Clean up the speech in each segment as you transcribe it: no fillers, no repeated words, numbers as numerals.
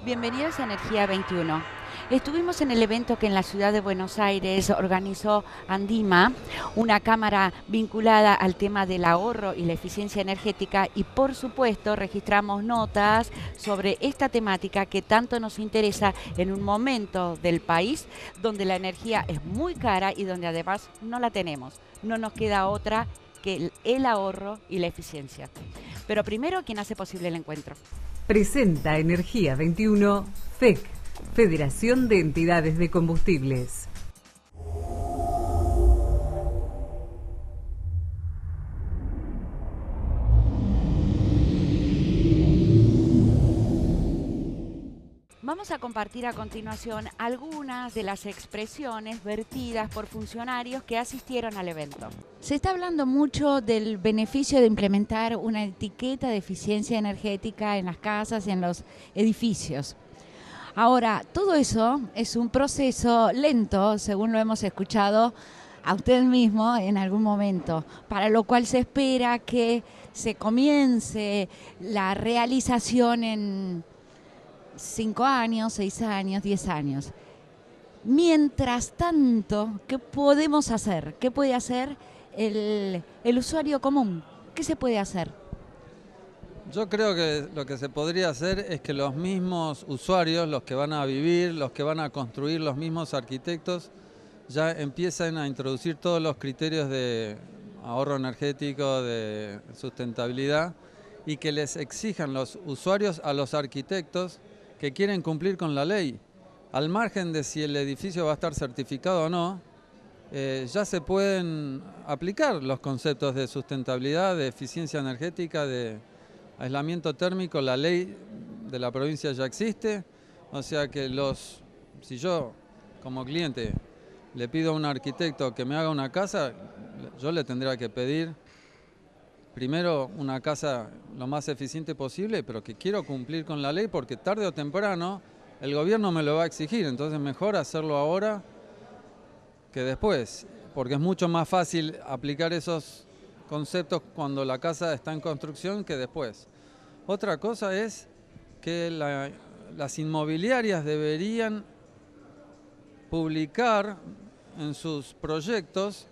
Bienvenidos a Energía 21. Estuvimos en el evento que en la ciudad de Buenos Aires organizó Andima, una cámara vinculada al tema del ahorro y la eficiencia energética, y por supuesto registramos notas sobre esta temática que tanto nos interesa en un momento del país donde la energía es muy cara y donde además no la tenemos. No nos queda otra que el ahorro y la eficiencia. Pero primero, ¿quién hace posible el encuentro? Presenta Energía 21, FEC, Federación de Entidades de Combustibles. Vamos a compartir a continuación algunas de las expresiones vertidas por funcionarios que asistieron al evento. Se está hablando mucho del beneficio de implementar una etiqueta de eficiencia energética en las casas y en los edificios. Ahora, todo eso es un proceso lento, según lo hemos escuchado a usted mismo en algún momento, para lo cual se espera que se comience la realización en 5 años, 6 años, 10 años. Mientras tanto, ¿qué podemos hacer? ¿Qué puede hacer el usuario común? ¿Qué se puede hacer? Yo creo que lo que se podría hacer es que los mismos usuarios, los que van a vivir, los que van a construir, los mismos arquitectos, ya empiecen a introducir todos los criterios de ahorro energético, de sustentabilidad, y que les exijan los usuarios a los arquitectos que quieren cumplir con la ley. Al margen de si el edificio va a estar certificado o no, ya se pueden aplicar los conceptos de sustentabilidad, de eficiencia energética, de aislamiento térmico. La ley de la provincia ya existe, o sea que si yo como cliente le pido a un arquitecto que me haga una casa, yo le tendría que pedir primero una casa lo más eficiente posible, pero que quiero cumplir con la ley porque tarde o temprano el gobierno me lo va a exigir, entonces mejor hacerlo ahora que después, porque es mucho más fácil aplicar esos conceptos cuando la casa está en construcción que después. Otra cosa es que las inmobiliarias deberían publicar en sus proyectos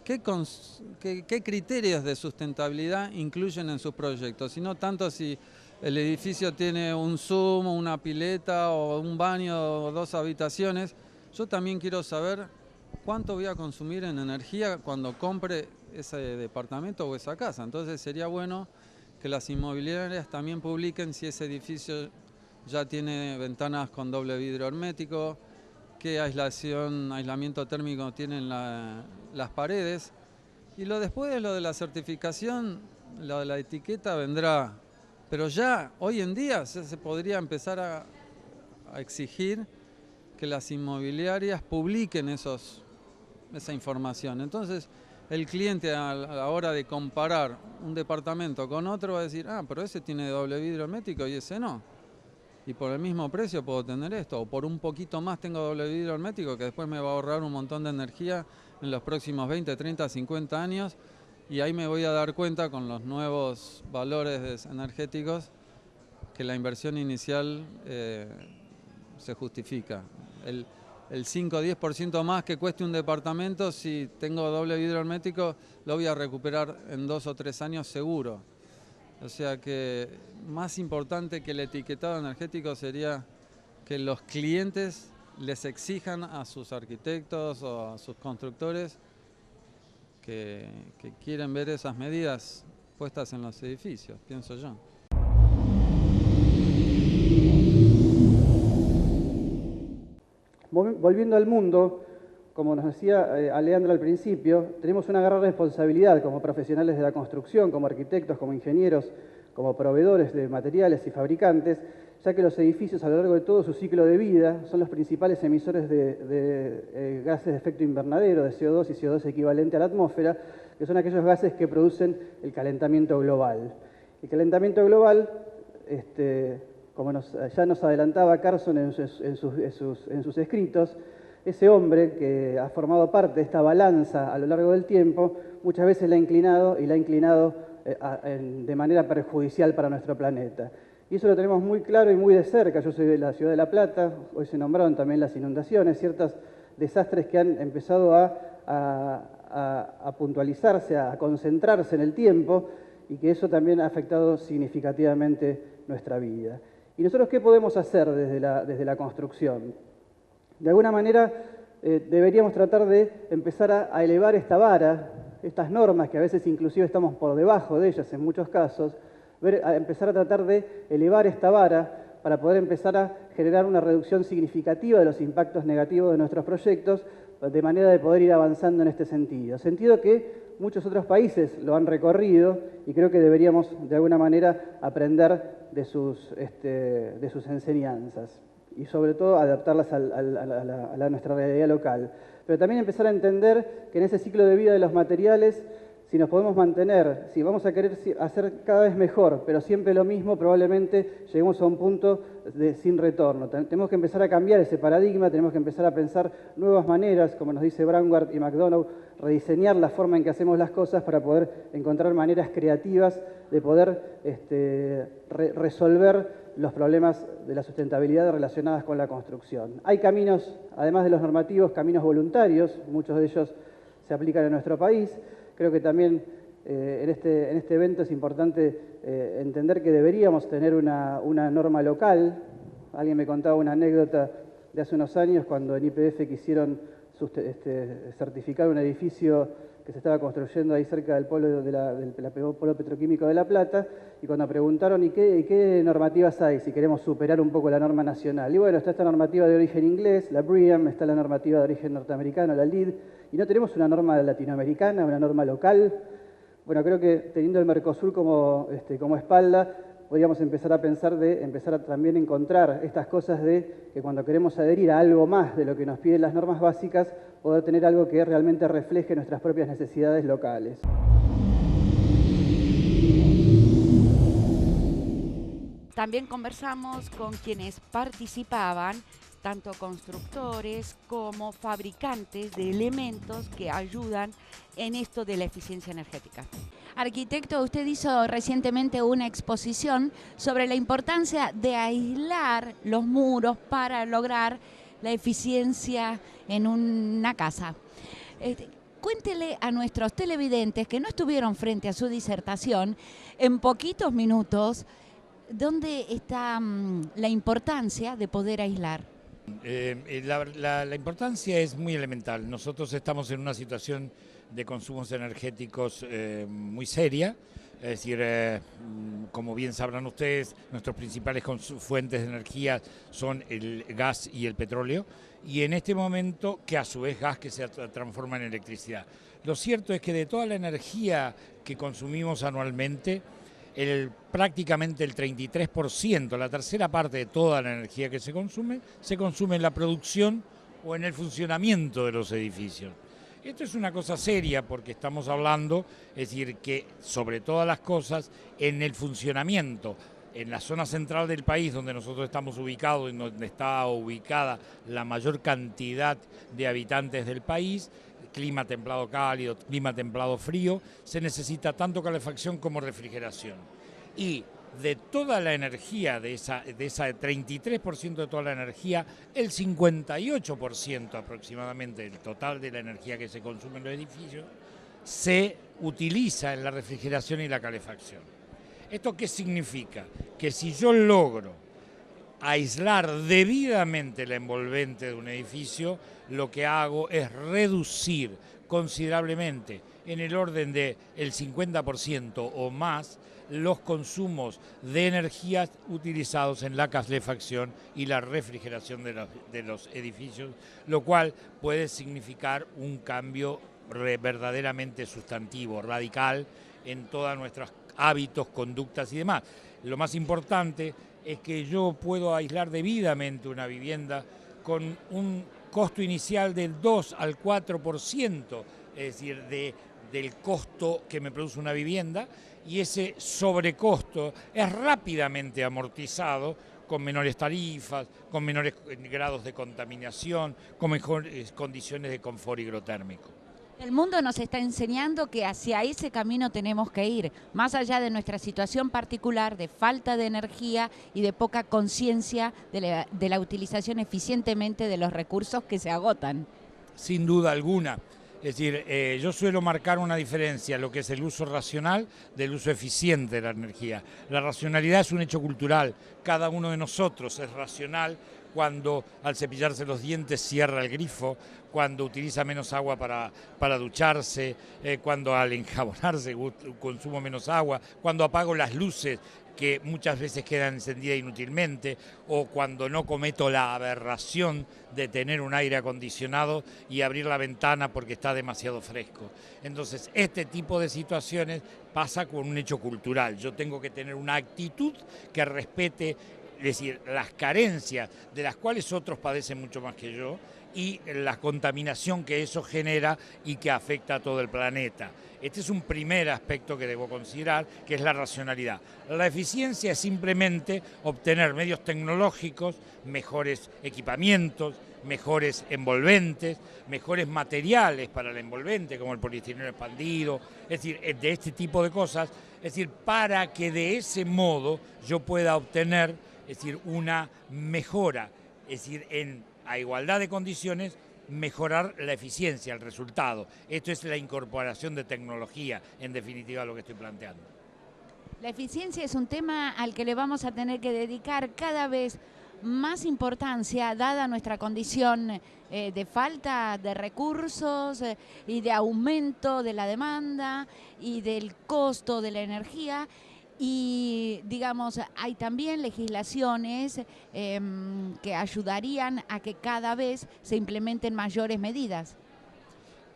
¿Qué criterios de sustentabilidad incluyen en sus proyectos? Y no tanto si el edificio tiene un Zoom, una pileta o un baño o 2 habitaciones. Yo también quiero saber cuánto voy a consumir en energía cuando compre ese departamento o esa casa. Entonces sería bueno que las inmobiliarias también publiquen si ese edificio ya tiene ventanas con doble vidrio hermético, qué aislamiento térmico tienen las paredes. Y después lo de la certificación, lo de la etiqueta vendrá. Pero ya hoy en día se podría empezar a exigir que las inmobiliarias publiquen esa información. Entonces el cliente a la hora de comparar un departamento con otro va a decir, pero ese tiene doble vidrio hermético y ese no. Y por el mismo precio puedo tener esto, o por un poquito más tengo doble vidrio hermético que después me va a ahorrar un montón de energía en los próximos 20, 30, 50 años, y ahí me voy a dar cuenta con los nuevos valores energéticos que la inversión inicial se justifica. El 5 o 10% más que cueste un departamento, si tengo doble vidrio hermético, lo voy a recuperar en 2 o 3 años seguro. O sea que más importante que el etiquetado energético sería que los clientes les exijan a sus arquitectos o a sus constructores que quieren ver esas medidas puestas en los edificios, pienso yo. Volviendo al mundo, como nos decía Aleandra al principio, tenemos una gran responsabilidad como profesionales de la construcción, como arquitectos, como ingenieros, como proveedores de materiales y fabricantes, ya que los edificios a lo largo de todo su ciclo de vida son los principales emisores de gases de efecto invernadero, de CO2 y CO2 equivalente a la atmósfera, que son aquellos gases que producen el calentamiento global. El calentamiento global como ya nos adelantaba Carson en sus escritos, ese hombre que ha formado parte de esta balanza a lo largo del tiempo, muchas veces la ha inclinado de manera perjudicial para nuestro planeta. Y eso lo tenemos muy claro y muy de cerca. Yo soy de la ciudad de La Plata, hoy se nombraron también las inundaciones, ciertos desastres que han empezado a puntualizarse, a concentrarse en el tiempo, y que eso también ha afectado significativamente nuestra vida. ¿Y nosotros qué podemos hacer desde la construcción? De alguna manera deberíamos tratar de empezar a elevar esta vara, estas normas que a veces inclusive estamos por debajo de ellas en muchos casos, empezar a tratar de elevar esta vara para poder empezar a generar una reducción significativa de los impactos negativos de nuestros proyectos, de manera de poder ir avanzando en este sentido que muchos otros países lo han recorrido y creo que deberíamos de alguna manera aprender de sus enseñanzas y sobre todo adaptarlas a nuestra realidad local. Pero también empezar a entender que en ese ciclo de vida de los materiales, si nos podemos mantener, si vamos a querer hacer cada vez mejor, pero siempre lo mismo, probablemente lleguemos a un punto sin retorno. Tenemos que empezar a cambiar ese paradigma, tenemos que empezar a pensar nuevas maneras, como nos dice Brandward y McDonough, rediseñar la forma en que hacemos las cosas para poder encontrar maneras creativas de poder resolver los problemas de la sustentabilidad relacionadas con la construcción. Hay caminos, además de los normativos, caminos voluntarios, muchos de ellos se aplican en nuestro país. Creo que también en este evento es importante entender que deberíamos tener una norma local. Alguien me contaba una anécdota de hace unos años cuando en YPF quisieron certificar un edificio que se estaba construyendo ahí cerca del polo polo petroquímico de La Plata, y cuando preguntaron ¿y qué normativas hay si queremos superar un poco la norma nacional? Y bueno, está esta normativa de origen inglés, la BREEAM, está la normativa de origen norteamericano, la LEED, y no tenemos una norma latinoamericana, una norma local. Bueno, creo que teniendo el Mercosur como espalda, podríamos empezar a pensar empezar a también encontrar estas cosas de que cuando queremos adherir a algo más de lo que nos piden las normas básicas, poder tener algo que realmente refleje nuestras propias necesidades locales. También conversamos con quienes participaban, tanto constructores como fabricantes de elementos que ayudan en esto de la eficiencia energética. Arquitecto, usted hizo recientemente una exposición sobre la importancia de aislar los muros para lograr la eficiencia en una casa. Cuéntele a nuestros televidentes que no estuvieron frente a su disertación, en poquitos minutos, ¿dónde está la importancia de poder aislar? La importancia es muy elemental. Nosotros estamos en una situación de consumos energéticos muy seria, es decir, como bien sabrán ustedes, nuestras principales fuentes de energía son el gas y el petróleo, y en este momento, que a su vez gas que se transforma en electricidad. Lo cierto es que de toda la energía que consumimos anualmente, prácticamente el 33%, la tercera parte de toda la energía que se consume en la producción o en el funcionamiento de los edificios. Esto es una cosa seria porque estamos hablando, es decir, que sobre todas las cosas, en el funcionamiento, en la zona central del país donde nosotros estamos ubicados y donde está ubicada la mayor cantidad de habitantes del país, clima templado cálido, clima templado frío, se necesita tanto calefacción como refrigeración. Y de toda la energía, de esa 33% de toda la energía, el 58% aproximadamente del total de la energía que se consume en los edificios, se utiliza en la refrigeración y la calefacción. ¿Esto qué significa? Que si yo logro aislar debidamente la envolvente de un edificio, lo que hago es reducir considerablemente, en el orden del 50% o más, los consumos de energía utilizados en la calefacción y la refrigeración de los edificios, lo cual puede significar un cambio verdaderamente sustantivo, radical, en todos nuestros hábitos, conductas y demás. Lo más importante es que yo puedo aislar debidamente una vivienda con un costo inicial del 2 al 4%, es decir, de del costo que me produce una vivienda, y ese sobrecosto es rápidamente amortizado con menores tarifas, con menores grados de contaminación, con mejores condiciones de confort hidrotérmico. El mundo nos está enseñando que hacia ese camino tenemos que ir, más allá de nuestra situación particular de falta de energía y de poca conciencia de la utilización eficientemente de los recursos que se agotan. Sin duda alguna. Es decir, yo suelo marcar una diferencia, lo que es el uso racional del uso eficiente de la energía. La racionalidad es un hecho cultural, cada uno de nosotros es racional cuando al cepillarse los dientes cierra el grifo, cuando utiliza menos agua para ducharse, cuando al enjabonarse consumo menos agua, cuando apago las luces que muchas veces quedan encendidas inútilmente, o cuando no cometo la aberración de tener un aire acondicionado y abrir la ventana porque está demasiado fresco. Entonces, este tipo de situaciones pasa con un hecho cultural. Yo tengo que tener una actitud que respete, es decir, las carencias de las cuales otros padecen mucho más que yo y la contaminación que eso genera y que afecta a todo el planeta. Este es un primer aspecto que debo considerar, que es la racionalidad. La eficiencia es simplemente obtener medios tecnológicos, mejores equipamientos, mejores envolventes, mejores materiales para el envolvente, como el poliestireno expandido, es decir, de este tipo de cosas, es decir, para que de ese modo yo pueda obtener, es decir, una mejora, es decir, a igualdad de condiciones, mejorar la eficiencia, el resultado. Esto es la incorporación de tecnología, en definitiva, lo que estoy planteando. La eficiencia es un tema al que le vamos a tener que dedicar cada vez más importancia, dada nuestra condición de falta de recursos y de aumento de la demanda y del costo de la energía. Y, digamos, hay también legislaciones que ayudarían a que cada vez se implementen mayores medidas.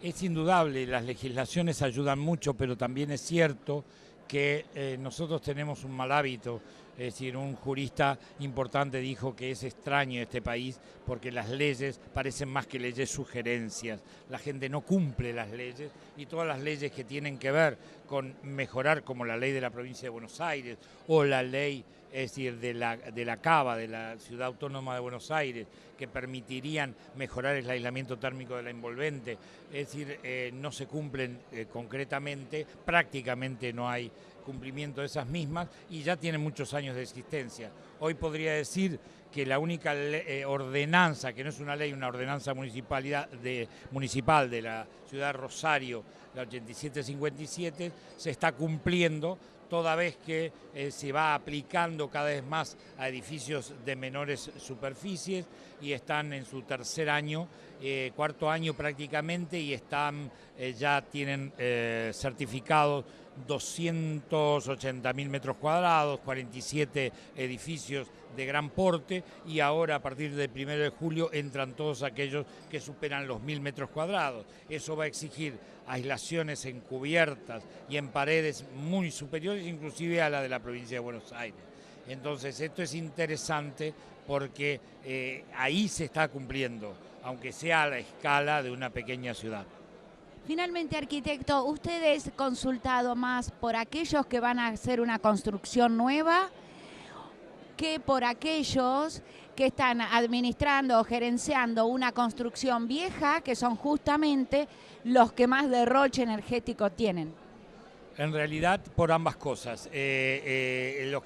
Es indudable, las legislaciones ayudan mucho, pero también es cierto que nosotros tenemos un mal hábito. Es decir, un jurista importante dijo que es extraño este país porque las leyes parecen más que leyes sugerencias. La gente no cumple las leyes y todas las leyes que tienen que ver con mejorar, como la ley de la provincia de Buenos Aires o la ley, es decir, de la CABA, de la Ciudad Autónoma de Buenos Aires, que permitirían mejorar el aislamiento térmico de la envolvente, es decir, no se cumplen concretamente, prácticamente no hay cumplimiento de esas mismas y ya tienen muchos años de existencia. Hoy podría decir que la única ordenanza, que no es una ley, una ordenanza municipal de la ciudad de Rosario, la 8757, se está cumpliendo toda vez que se va aplicando cada vez más a edificios de menores superficies y están en su tercer año, cuarto año prácticamente, y ya tienen certificados 280.000 metros cuadrados, 47 edificios de gran porte, y ahora a partir del 1 de julio entran todos aquellos que superan los 1.000 metros cuadrados. Eso va a exigir aislaciones en cubiertas y en paredes muy superiores, inclusive a la de la provincia de Buenos Aires. Entonces esto es interesante porque ahí se está cumpliendo, aunque sea a la escala de una pequeña ciudad. Finalmente, arquitecto, ¿usted es consultado más por aquellos que van a hacer una construcción nueva que por aquellos que están administrando o gerenciando una construcción vieja, que son justamente los que más derroche energético tienen? En realidad, por ambas cosas. Los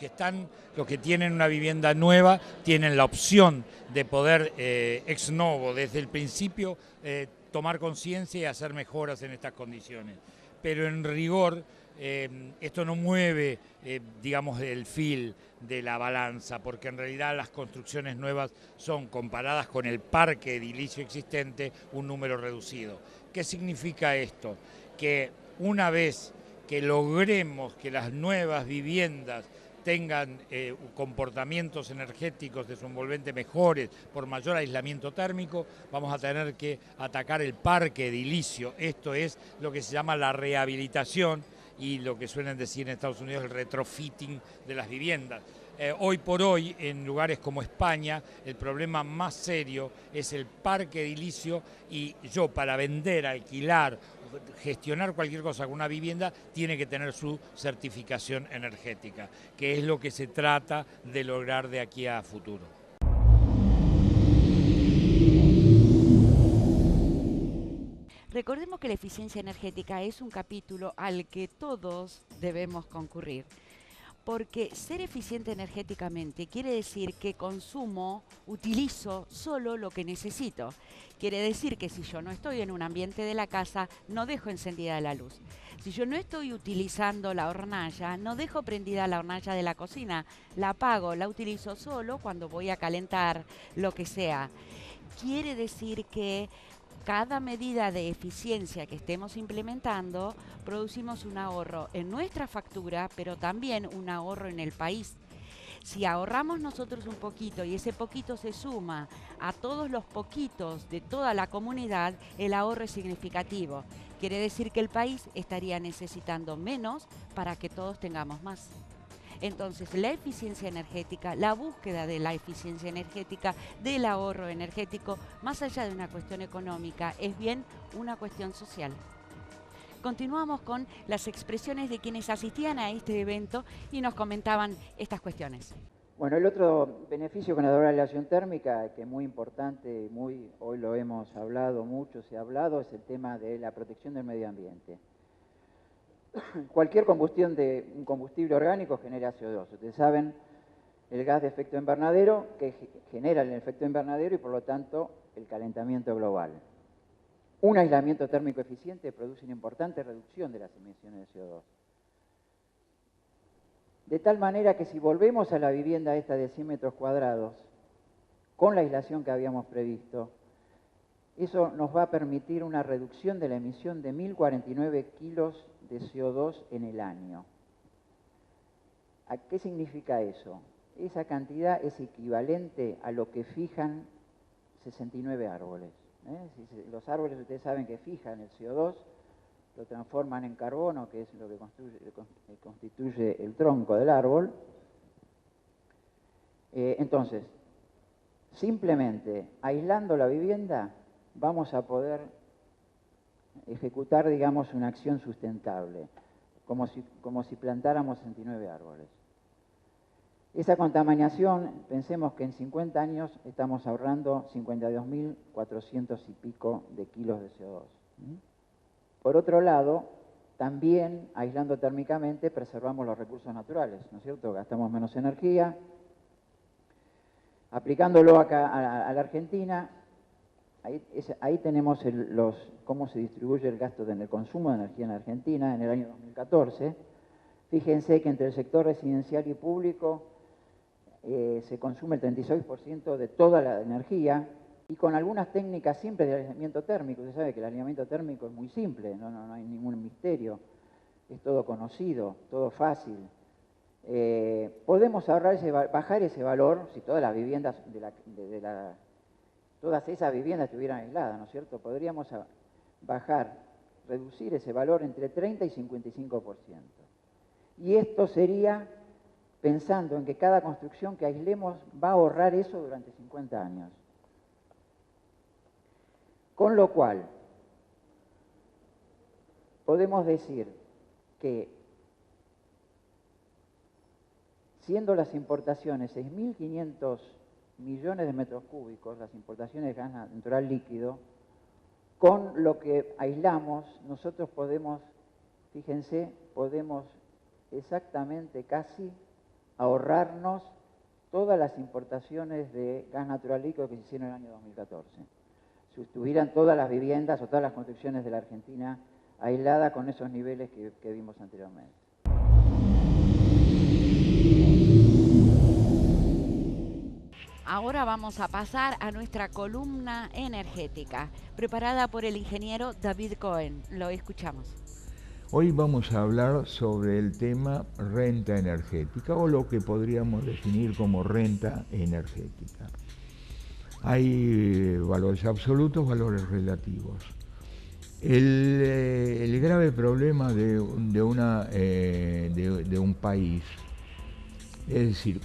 que tienen una vivienda nueva tienen la opción de poder ex novo, desde el principio, tomar conciencia y hacer mejoras en estas condiciones. Pero en rigor, esto no mueve, digamos, el fil de la balanza, porque en realidad las construcciones nuevas son, comparadas con el parque edilicio existente, un número reducido. ¿Qué significa esto? Que una vez que logremos que las nuevas viviendas tengan comportamientos energéticos de su envolvente mejores por mayor aislamiento térmico, vamos a tener que atacar el parque edilicio. Esto es lo que se llama la rehabilitación y lo que suelen decir en Estados Unidos el retrofitting de las viviendas. Hoy por hoy, en lugares como España, el problema más serio es el parque edilicio, y yo, para vender, alquilar, gestionar cualquier cosa con una vivienda tiene que tener su certificación energética, que es lo que se trata de lograr de aquí a futuro. Recordemos que la eficiencia energética es un capítulo al que todos debemos concurrir, porque ser eficiente energéticamente quiere decir que utilizo solo lo que necesito. Quiere decir que si yo no estoy en un ambiente de la casa, no dejo encendida la luz. Si yo no estoy utilizando la hornalla, no dejo prendida la hornalla de la cocina, la apago, la utilizo solo cuando voy a calentar lo que sea. Quiere decir que cada medida de eficiencia que estemos implementando, producimos un ahorro en nuestra factura, pero también un ahorro en el país. Si ahorramos nosotros un poquito y ese poquito se suma a todos los poquitos de toda la comunidad, el ahorro es significativo. Quiere decir que el país estaría necesitando menos para que todos tengamos más. Entonces, la eficiencia energética, la búsqueda de la eficiencia energética, del ahorro energético, más allá de una cuestión económica, es bien una cuestión social. Continuamos con las expresiones de quienes asistían a este evento y nos comentaban estas cuestiones. Bueno, el otro beneficio con la doble aislación térmica, que es muy importante, hoy lo hemos hablado mucho, se ha hablado, es el tema de la protección del medio ambiente. Cualquier combustión de un combustible orgánico genera CO2. Ustedes saben, el gas de efecto invernadero que genera el efecto invernadero y por lo tanto el calentamiento global. Un aislamiento térmico eficiente produce una importante reducción de las emisiones de CO2. De tal manera que si volvemos a la vivienda esta de 100 metros cuadrados, con la aislación que habíamos previsto, eso nos va a permitir una reducción de la emisión de 1.049 kilos de CO2 en el año. ¿A qué significa eso? Esa cantidad es equivalente a lo que fijan 69 árboles. Los árboles, ustedes saben que fijan el CO2, lo transforman en carbono, que es lo que constituye el tronco del árbol. Entonces, simplemente aislando la vivienda, vamos a poder ejecutar, digamos, una acción sustentable, como si plantáramos 69 árboles. Esa contaminación, pensemos que en 50 años estamos ahorrando 52.400 y pico de kilos de CO2. Por otro lado, también aislando térmicamente preservamos los recursos naturales, ¿no es cierto? Gastamos menos energía. Aplicándolo acá a la Argentina, ahí tenemos cómo se distribuye el gasto en el consumo de energía en la Argentina en el año 2014. Fíjense que entre el sector residencial y público se consume el 36% de toda la energía y con algunas técnicas simples de aislamiento térmico. Usted sabe que el aislamiento térmico es muy simple, no hay ningún misterio, es todo conocido, todo fácil. Podemos bajar ese valor si todas las viviendas todas esas viviendas estuvieran aisladas, ¿no es cierto? Podríamos reducir ese valor entre 30 y 55%. Y esto sería pensando en que cada construcción que aislemos va a ahorrar eso durante 50 años. Con lo cual, podemos decir que siendo las importaciones 6.500 millones de metros cúbicos, las importaciones de gas natural líquido, con lo que aislamos, nosotros podemos, fíjense, podemos exactamente casi ahorrarnos todas las importaciones de gas natural líquido que se hicieron en el año 2014. Si estuvieran todas las viviendas o todas las construcciones de la Argentina aisladas con esos niveles que vimos anteriormente. Ahora vamos a pasar a nuestra columna energética, preparada por el ingeniero David Cohen. Lo escuchamos. Hoy vamos a hablar sobre el tema renta energética o lo que podríamos definir como renta energética. Hay valores absolutos, valores relativos. El grave problema de un país, es decir,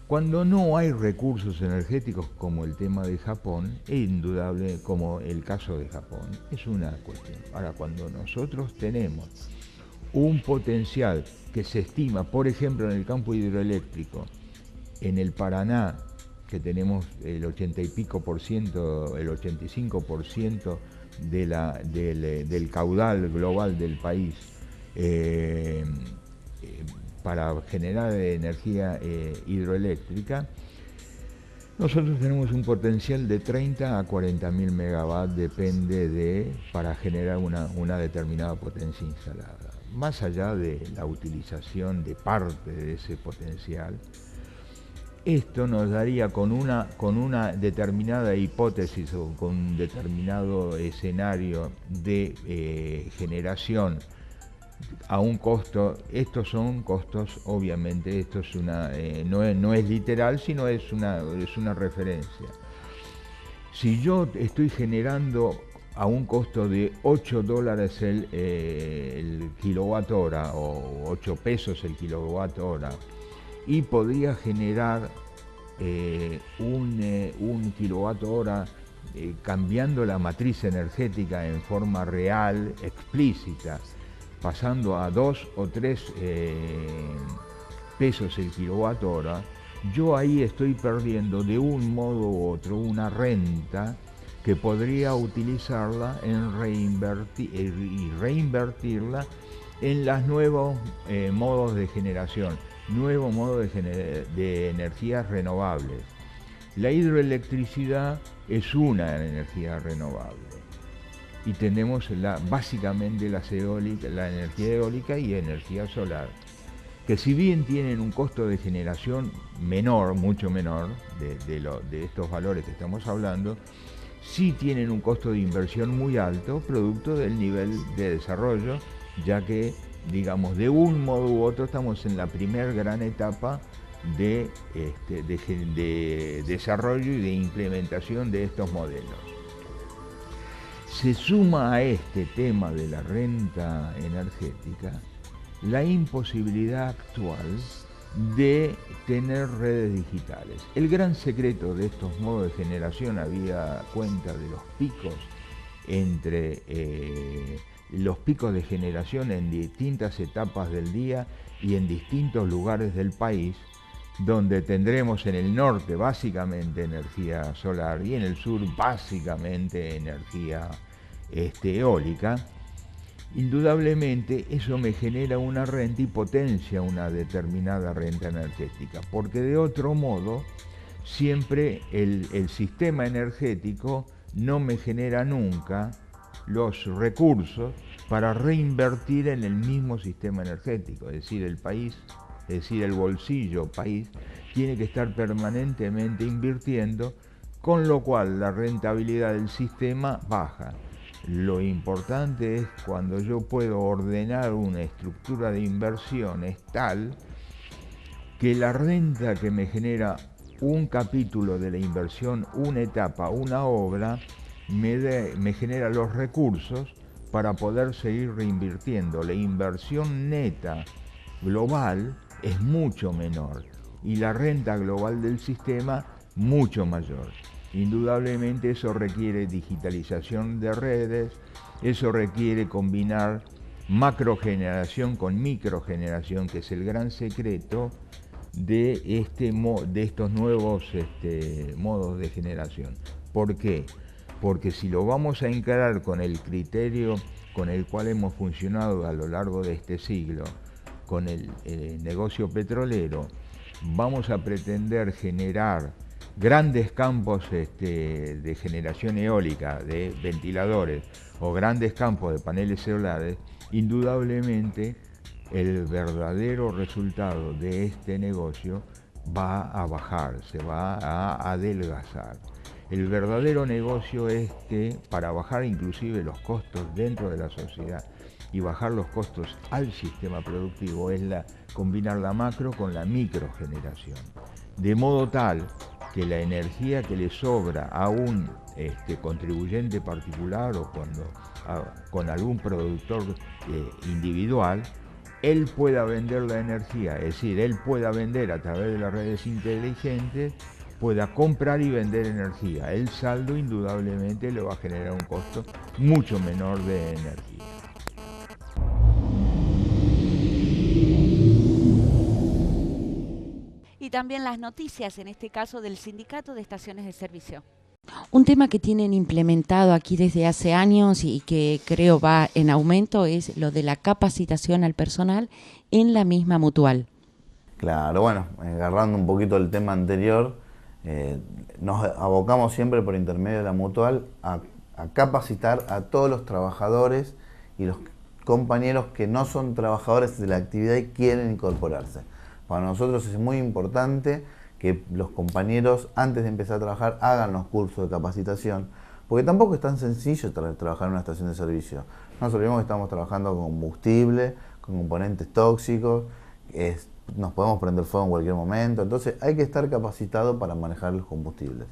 Cuando no hay recursos energéticos, como el tema de Japón, es indudable, como el caso de Japón, es una cuestión. Ahora, cuando nosotros tenemos un potencial que se estima, por ejemplo, en el campo hidroeléctrico, en el Paraná, que tenemos el 80 y pico por ciento, el 85% del caudal global del país, para generar energía hidroeléctrica, nosotros tenemos un potencial de 30 a 40.000 megavatios, depende para generar una determinada potencia instalada. Más allá de la utilización de parte de ese potencial, esto nos daría con una determinada hipótesis o con un determinado escenario de generación a un costo. Estos son costos, obviamente, esto es no es literal, sino es una referencia. Si yo estoy generando a un costo de $8 el kilowatt hora o 8 pesos el kilowatt hora, y podría generar un kilowatt hora cambiando la matriz energética en forma real, explícita, pasando a 2 o 3 pesos el kilowatt hora, yo ahí estoy perdiendo de un modo u otro una renta que podría utilizarla en reinvertirla en los nuevos modos de generación, nuevos modos de energías renovables. La hidroelectricidad es una energía renovable y tenemos básicamente la energía eólica y energía solar, que si bien tienen un costo de generación menor, mucho menor de estos valores que estamos hablando, sí tienen un costo de inversión muy alto, producto del nivel de desarrollo, ya que, digamos, de un modo u otro estamos en la primer gran etapa de desarrollo y de implementación de estos modelos. Se suma a este tema de la renta energética la imposibilidad actual de tener redes digitales. El gran secreto de estos modos de generación, habida cuenta de los picos los picos de generación en distintas etapas del día y en distintos lugares del país, donde tendremos en el norte básicamente energía solar y en el sur básicamente energía eólica. Indudablemente eso me genera una renta y potencia una determinada renta energética, porque de otro modo siempre el sistema energético no me genera nunca los recursos para reinvertir en el mismo sistema energético, es decir, el bolsillo país tiene que estar permanentemente invirtiendo, con lo cual la rentabilidad del sistema baja. Lo importante es cuando yo puedo ordenar una estructura de inversiones tal que la renta que me genera un capítulo de la inversión, una etapa, una obra, me genera los recursos para poder seguir reinvirtiendo. La inversión neta global es mucho menor y la renta global del sistema mucho mayor. Indudablemente eso requiere digitalización de redes, eso requiere combinar macrogeneración con microgeneración, que es el gran secreto de estos nuevos modos de generación. ¿Por qué? Porque si lo vamos a encarar con el criterio con el cual hemos funcionado a lo largo de este siglo, con el negocio petrolero, vamos a pretender generar grandes campos de generación eólica, de ventiladores, o grandes campos de paneles solares, indudablemente el verdadero resultado de este negocio va a bajar, se va a adelgazar. El verdadero negocio es que, para bajar inclusive los costos dentro de la sociedad y bajar los costos al sistema productivo, es combinar la macro con la microgeneración, de modo tal que la energía que le sobra a un contribuyente particular o con algún productor individual él pueda vender la energía, es decir, él pueda vender a través de las redes inteligentes, pueda comprar y vender energía. El saldo indudablemente le va a generar un costo mucho menor de energía. Y también las noticias, en este caso del Sindicato de Estaciones de Servicio. Un tema que tienen implementado aquí desde hace años y que creo va en aumento es lo de la capacitación al personal en la misma mutual. Claro, bueno, agarrando un poquito el tema anterior, nos abocamos siempre por intermedio de la mutual a capacitar a todos los trabajadores y los compañeros que no son trabajadores de la actividad y quieren incorporarse. Para nosotros es muy importante que los compañeros antes de empezar a trabajar hagan los cursos de capacitación, porque tampoco es tan sencillo trabajar en una estación de servicio. No nos olvidemos que estamos trabajando con combustible, con componentes tóxicos, nos podemos prender fuego en cualquier momento, entonces hay que estar capacitado para manejar los combustibles.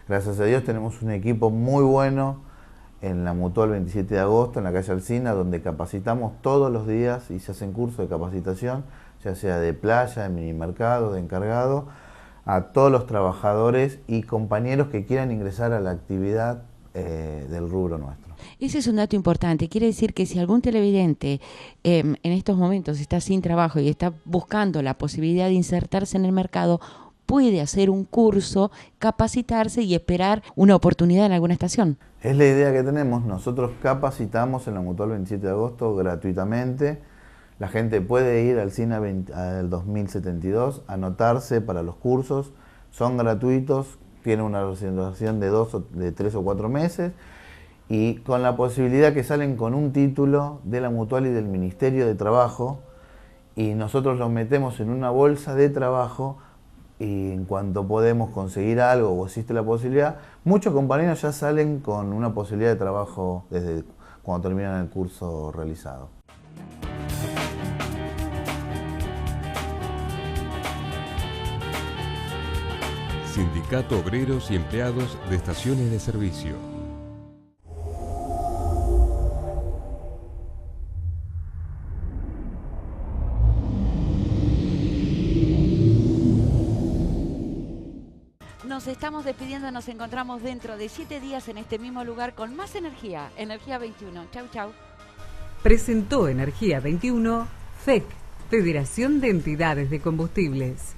Gracias a Dios tenemos un equipo muy bueno en la Mutual 27 de agosto, en la calle Alsina, donde capacitamos todos los días y se hacen cursos de capacitación, ya sea de playa, de minimercado, de encargado, a todos los trabajadores y compañeros que quieran ingresar a la actividad del rubro nuestro. Ese es un dato importante. Quiere decir que si algún televidente en estos momentos está sin trabajo y está buscando la posibilidad de insertarse en el mercado, puede hacer un curso, capacitarse y esperar una oportunidad en alguna estación. Es la idea que tenemos. Nosotros capacitamos en la Mutual 27 de agosto gratuitamente. La gente puede ir al CINA al 2072, anotarse para los cursos, son gratuitos, tienen una duración de 3 o 4 meses y con la posibilidad que salen con un título de la Mutual y del Ministerio de Trabajo y nosotros los metemos en una bolsa de trabajo y en cuanto podemos conseguir algo o existe la posibilidad, muchos compañeros ya salen con una posibilidad de trabajo desde cuando terminan el curso realizado. Sindicato Obreros y Empleados de Estaciones de Servicio. Nos estamos despidiendo, nos encontramos dentro de 7 días en este mismo lugar con más energía, Energía 21. Chau, chau. Presentó Energía 21, FEC, Federación de Entidades de Combustibles.